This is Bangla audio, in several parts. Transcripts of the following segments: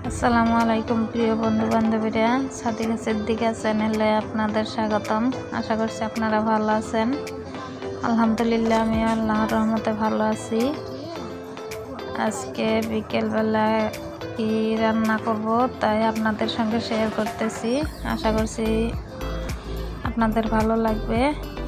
আসসালামু আলাইকুম প্রিয় বন্ধু বান্ধবীরা, সাদিকা সিদ্দিকা চ্যানেলে আপনাদের স্বাগতম। আশা করছি আপনারা ভালো আছেন। আলহামদুলিল্লাহ, আমি আল্লাহর রহমতে ভালো আছি। আজকে বিকেলবেলা কি রান্না করব তাই আপনাদের সঙ্গে শেয়ার করতেছি। আশা করছি আপনাদের ভালো লাগবে,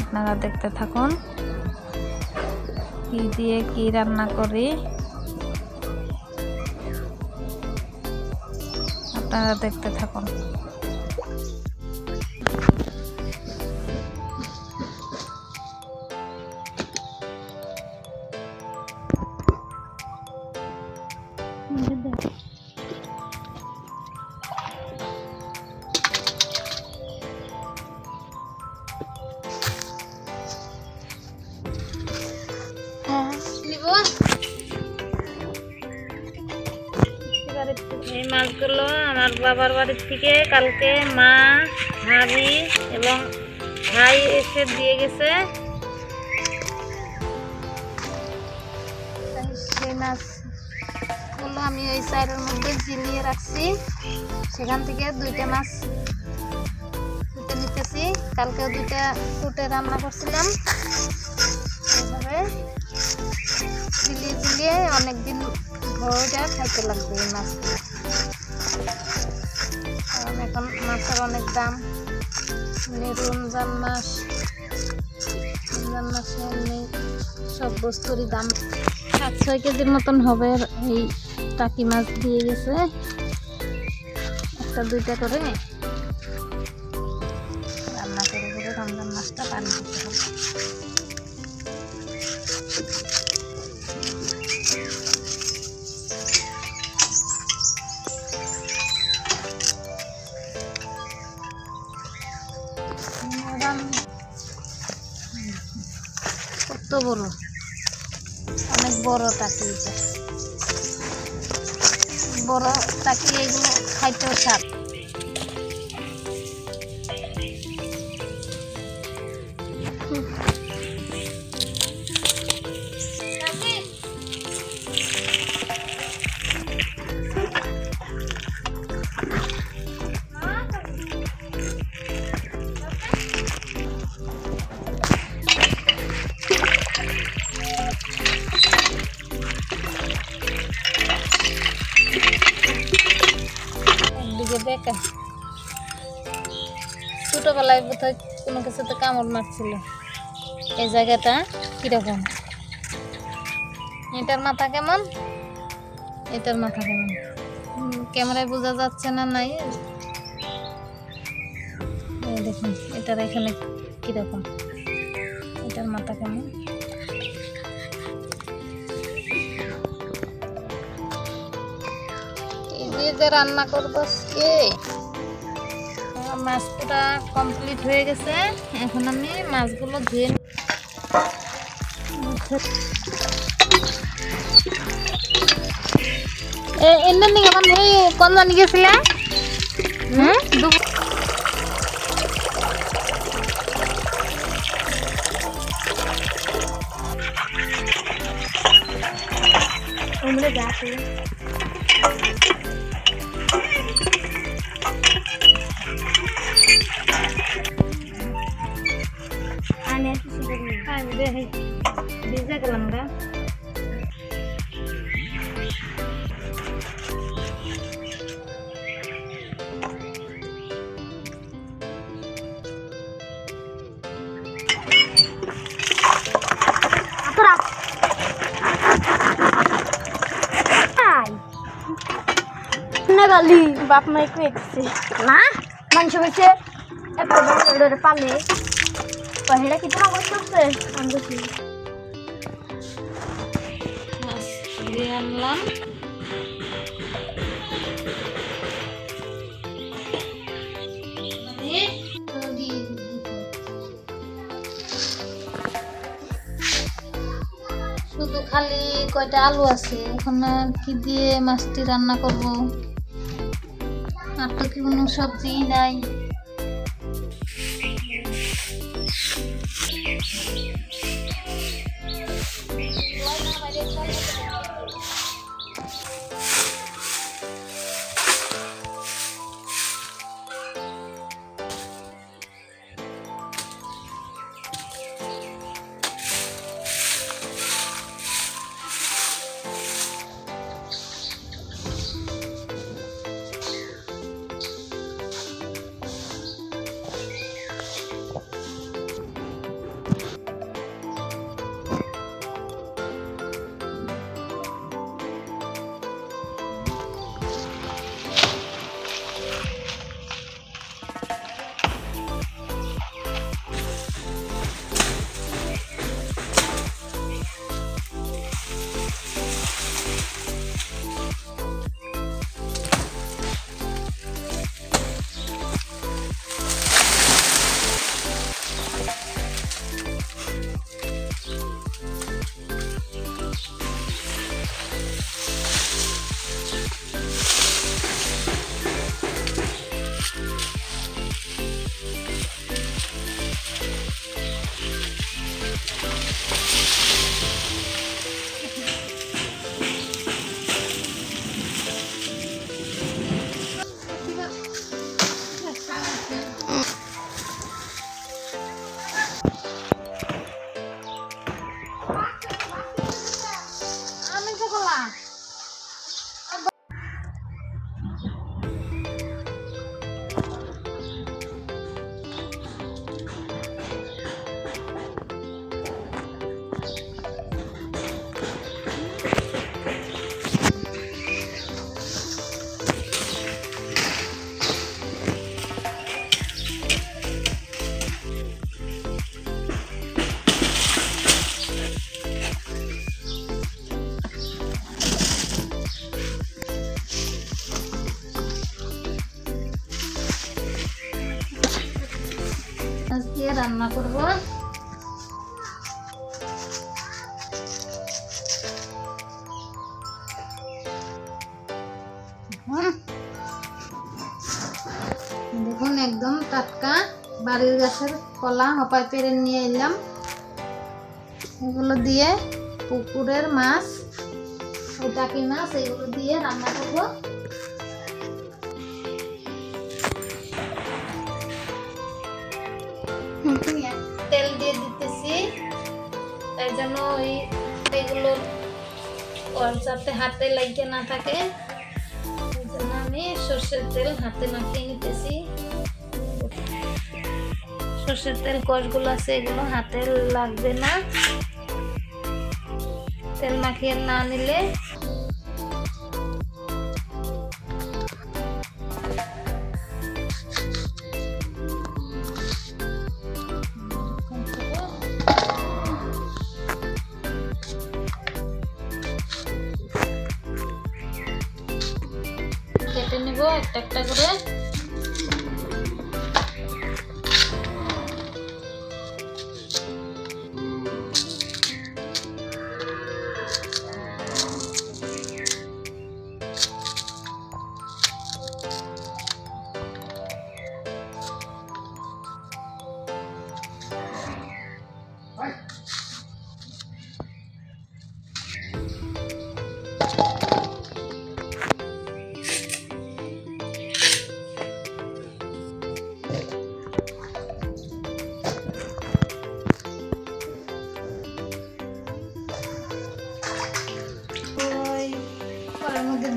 আপনারা দেখতে থাকুন কি দিয়ে কি রান্না করি। আপনারা দেখতে থাকুন। এই মাছগুলো আমার বাবার বাড়ির থেকে কালকে মা, ভাবি এবং ভাই এসে দিয়ে গেছে। সেই মাছগুলো আমি ওই চাইরের মধ্যে ঝিলিয়ে রাখছি, সেখান থেকে দুইটা মাছ কুটে নিতেছি। কালকেও দুইটা কুটে রান্না করছিলাম। এইভাবে ঝিলিয়ে ঝিলিয়ে অনেকদিন ভোরটা খাইতে লাগবে এই মাছটা, কারণ এখন মাছের অনেক দাম। রমজান মাসে এমনি সব বস্তুরই দাম। 5-6 কেজির মতন হবে। এই টাকি মাছ দিয়ে গেছে, 1-2টা করে রান্না করে করে রমজান মাছটা পানি দিতে হবে। কত বড়, অনেক বড় টাকি। বড় টাকি এগুলো খাইতেও স্বাদ। ছোটবেলায় বোধহয় কোনো কিছুতে কামড় মারছিল। এই জায়গাটা কিরকম, এটার মাথা কেমন, এটার মাথা কেমন ক্যামেরায় বোঝা যাচ্ছে না। নাই দেখুন এটার এখানে কিরকম, এটার মাথা কেমন। এই দিয়ে যে রান্না করবো আজকে, মাছটা কমপ্লিট হয়ে গেছে। এখন আমি মাছগুলো ধুয়ে এনে নিয়ে আমার মেয়ে কোন জানি গেছিলে। ভিজে গেলাম গা। গালি বাপ মা একটু এসেছে না মানুষ হয়েছে পালে পাহিরা কিছু না করতে আনলাম। শুধু খালি কয়টা আলু আছে, এখন কি দিয়ে মাছটি রান্না করব, আর তো কি কোনো সবজি নাই। দিয়ে রান্না করব। দেখুন একদম টাটকা বাড়ির গাছের কলা হপায় পেরে নিয়ে এলাম। এগুলো দিয়ে পুকুরের মাছ, টাকি মাছ, এগুলো দিয়ে রান্না করবো। তেল দিয়ে দিতেছি, তাই জন্য ওই এগুলো যাতে হাতে লাগিয়ে না থাকে, এই জন্য আমি সর্ষের তেল হাতে মাখিয়ে নিতেছি। সর্ষের তেল কষগুলো আছে এগুলো হাতে লাগবে না, তেল মাখিয়ে না নিলে কেটে নিব একটা একটা করে।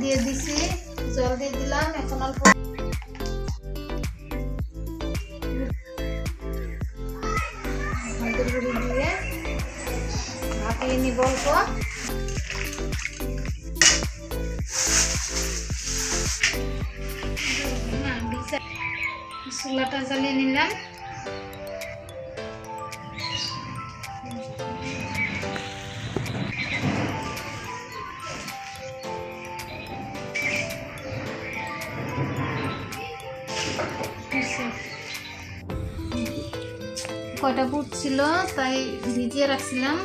দিয়ে দিছি, জল দিয়ে দিলাম। এখন অল্প হলুদের গুঁড়ি দিয়ে ভাপিয়ে নিব অল্প। চুলাটা জ্বালিয়ে নিলাম। কয়টা বুট ছিল তাই ভিজিয়ে রাখছিলাম,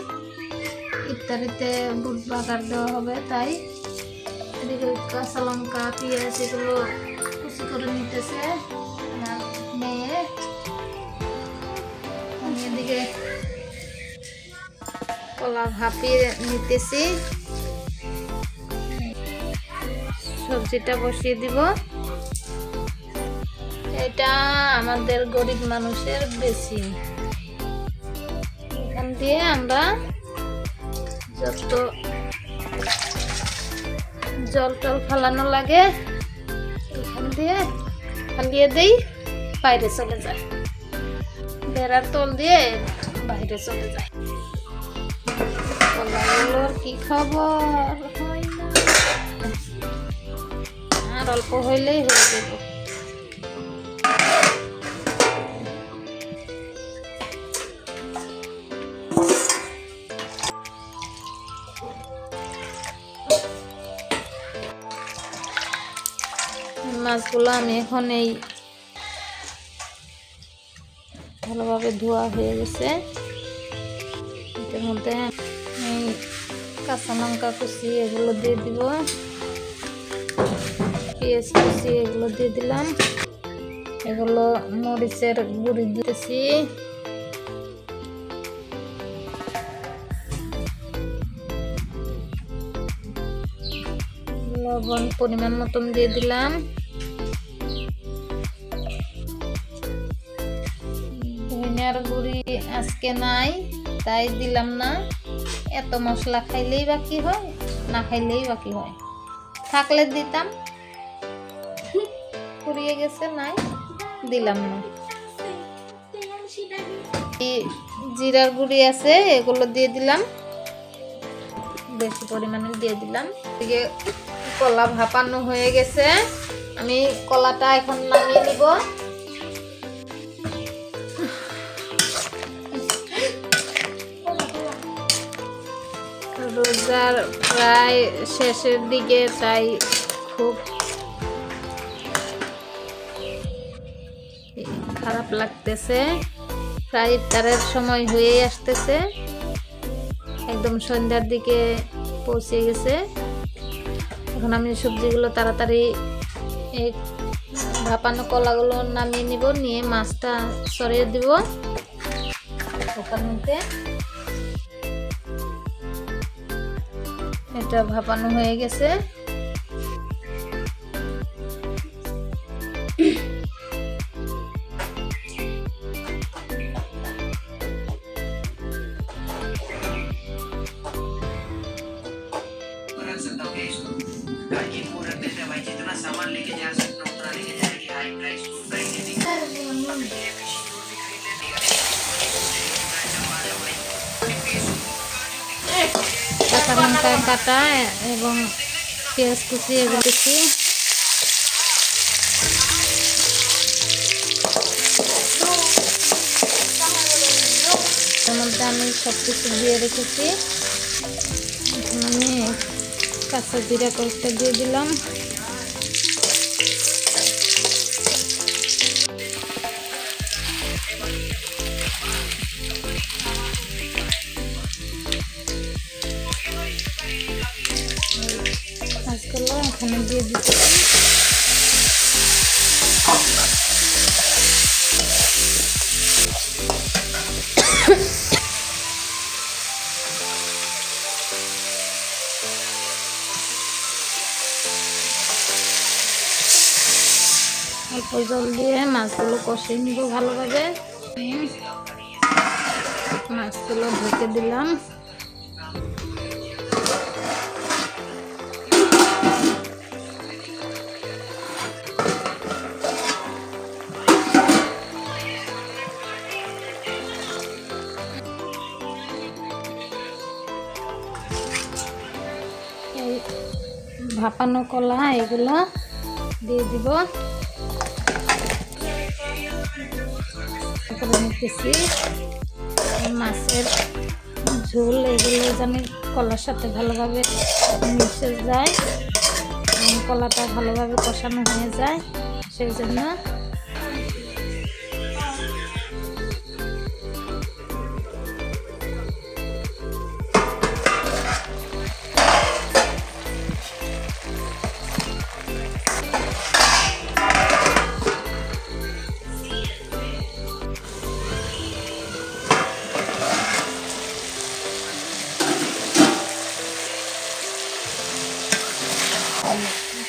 ইফতারিতে বুট বাগার দেওয়া হবে, তাই এদিকে কাঁচা লঙ্কা, পেঁয়াজ এগুলো কুচি করে নিতেছে আমার মেয়ে। আমি এদিকে কলা ভাপিয়ে নিতেছি, সবজিটা বসিয়ে দিব। এটা আমাদের গরিব মানুষের বেশি, এখান দিয়ে আমরা যত জল টল ফালানো লাগে এখান দিয়ে ফালিয়ে দেই, বাইরে চলে যায়, বেড়ার তল দিয়ে বাইরে চলে যায়। কলাগুলোর কি খবর, হয় না, আর অল্প হইলেই হয়ে যাবে। মাছগুলো আমি এখন এই ভালোভাবে ধোয়া হয়ে গেছে, এর মধ্যে এই কাঁচা লঙ্কা কুচি এগুলো দিয়ে দিব, পেঁয়াজ কুচি এগুলো দিয়ে দিলাম, এগুলো মরিচের গুঁড়ি দিতেছি, লবণ পরিমাণ মতন দিয়ে দিলাম, ধনিয়ার গুঁড়ি আজকে নাই তাই দিলাম না, এত মশলা খাইলেই বাকি হয়, না খাইলেই বাকি হয়, থাকলে দিতাম, পুড়িয়ে গেছে নাই দিলাম না। জিরার গুঁড়ি আছে এগুলো দিয়ে দিলাম, বেশি পরিমাণে দিয়ে দিলাম। এদিকে কলা ভাপানো হয়ে গেছে, আমি কলাটা এখন নামিয়ে নিব। রোজার প্রায় শেষের দিকে, তাই খুব খারাপ লাগতেছে, প্রায় ইফতারের সময় হয়ে আসতেছে, একদম সন্ধ্যার দিকে পৌঁছে গেছে। এখন আমি সবজিগুলো তাড়াতাড়ি এই ভাপানো কলাগুলো নামিয়ে নিব, নিয়ে মাছটা সরিয়ে দিব ওখান মধ্যে। এটা ভাপানো হয়ে গেছে। কাঁচা লঙ্কা কাটা এবং পেঁয়াজ কুচি এগুলো দিচ্ছি। এর মধ্যে আমি সব কিছু দিয়ে রেখেছি। এখন আমি কাঁচা জিরা কয়েকটা দিয়ে দিলাম। মাছগুলো এখানে দিয়ে দিচ্ছি। অল্প জল দিয়ে মাছগুলো কষিয়ে নিব ভালোভাবে। মাছগুলো ঢেকে দিলাম। এই ভাপানো কলা এগুলো দিয়ে দিব। নিতেছি মাছের ঝোল, এগুলো জানি কলার সাথে ভালোভাবে মিশে যায় এবং কলাটা ভালোভাবে কষানো হয়ে যায়, সেই জন্য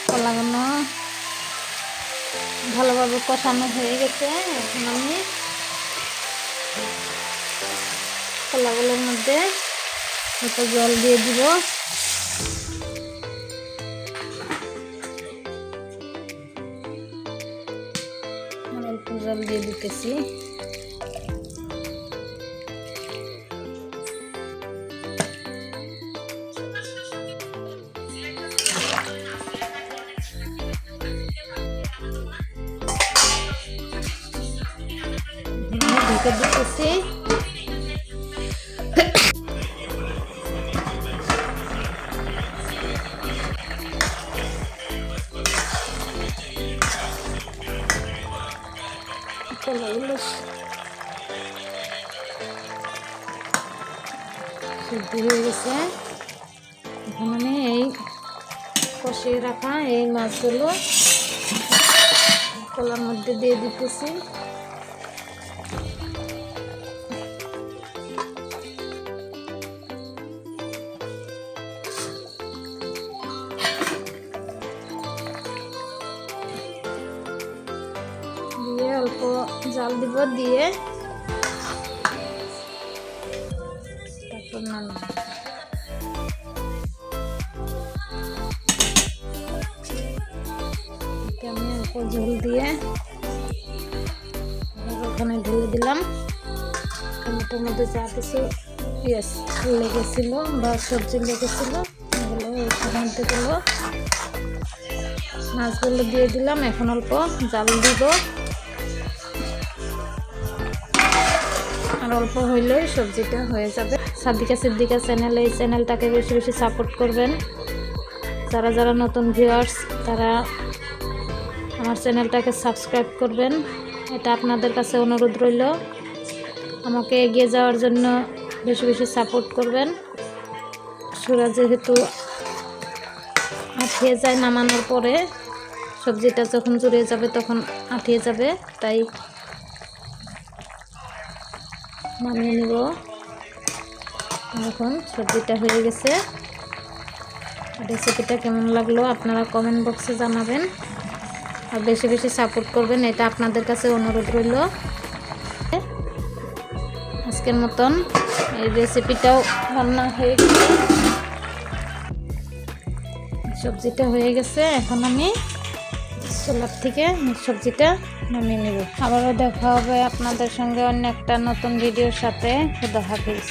কলাগুলো ভালোভাবে কষানো হয়ে গেছে। এখন আমি কলাগুলোর মধ্যে একটু জল দিয়ে দিব। অল্প জল দিয়ে দিতেছি। ঢেকে দিতেছি। কলাগুলো সিদ্ধ হয়ে গেছে। এখন আমি এই কষিয়ে রাখা এই মাছগুলো কলার মধ্যে দিয়ে দিতেছি। দিয়ে অল্প জাল দিব, দিয়ে তারপর নামিয়ে আমি অল্প ঝোল দিয়ে ওখানে ঢেলে দিলাম। টমেটোর মধ্যে যা কিছু পেঁয়াজ লেগেছিল বা সবজি লেগেছিল এগুলো ওর মধ্যে দিল, মাছগুলো দিয়ে দিলাম। এখন অল্প জাল দিব, আর অল্প হইলেই সবজিটা হয়ে যাবে। সাদিকা সিদ্দিকা চ্যানেল, এই চ্যানেলটাকে বেশি বেশি সাপোর্ট করবেন। যারা যারা নতুন ভিউয়ার্স তারা আমার চ্যানেলটাকে সাবস্ক্রাইব করবেন, এটা আপনাদের কাছে অনুরোধ রইল। আমাকে এগিয়ে যাওয়ার জন্য বেশি বেশি সাপোর্ট করবেন। সুরা যেহেতু আঠিয়ে যায় নামানোর পরে, সবজিটা যখন জুড়ে যাবে তখন আঠিয়ে যাবে, তাই নামিয়ে নিব। এখন সবজিটা হয়ে গেছে। রেসিপিটা কেমন লাগলো আপনারা কমেন্ট বক্সে জানাবেন, আর বেশি বেশি সাপোর্ট করবেন, এটা আপনাদের কাছে অনুরোধ রইল। আজকের মতন এই রেসিপিটাও রান্না হয়ে গেছে, সবজিটা হয়ে গেছে। এখন আমি চুলার থেকে সবজিটা নামিয়ে নেব। আবারও দেখা হবে আপনাদের সঙ্গে অন্য একটা নতুন ভিডিওর সাথে। খুদা হাফিজ।